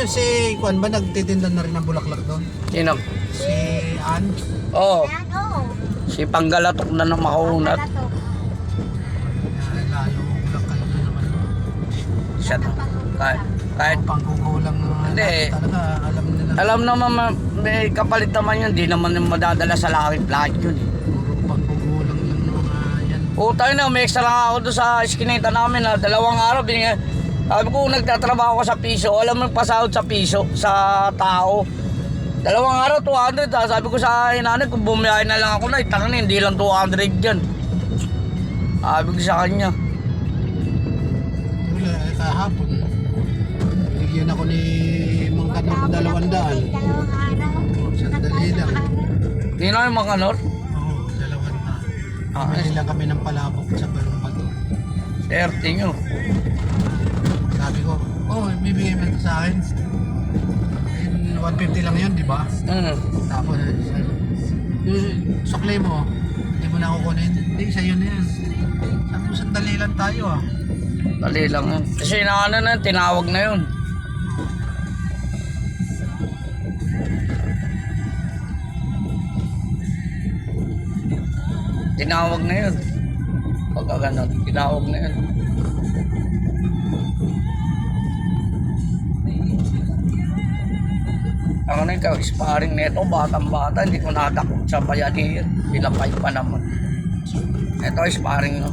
yan si Juan ba nagtitinda na rin ng bulaklak doon? Sino? Si Ann? Oo. Ayan, oo. Si Panggalatok na ng makaunat. Palatok. Lalo bulaklak na naman. Siya to. Kahit Pangkukulang ng mga Hindi. dati talaga alam nila. alam naman may kapalit naman yun. Di naman yung madadala sa langit lahat yun. Puro pangkukulang lang ng mga yan. Tayo na, may extra nga ako doon sa iskinita namin na 2 araw. Sabi ko, nagtatrabaho ko sa piso. Alam mo yung pasahod sa piso, sa tao. 2 araw, 200. Sabi ko sa inanay, kung bumiyahin na lang ako na, itangin, hindi lang 200 yan. Sabi ko sa kanya. Wala, kahapon. Binigyan ako ni Mang Kanor 200. Dalawang araw. Sandali lang. Hindi na yung mga kanor. Oo, 200. Bili lang kami ng palabok sa balong bato. Swerte nyo. Sabi ko, bibigay mo ito sa akin. 150 lang yun, di ba? Tapos, yung sukli mo, hindi mo na kukunin. Hindi, sa'yo na yan. Sabi ko, sandali lang tayo ah. Dali lang yun. Kasi ano na, tinawag na yun. Tinawag na yun. Pagka ganun, tinawag na yun. Ako na ikaw, sparring neto, batang-bata, hindi ko natakot sa bayanihan. Pilapay pa naman. Ito, sparring no.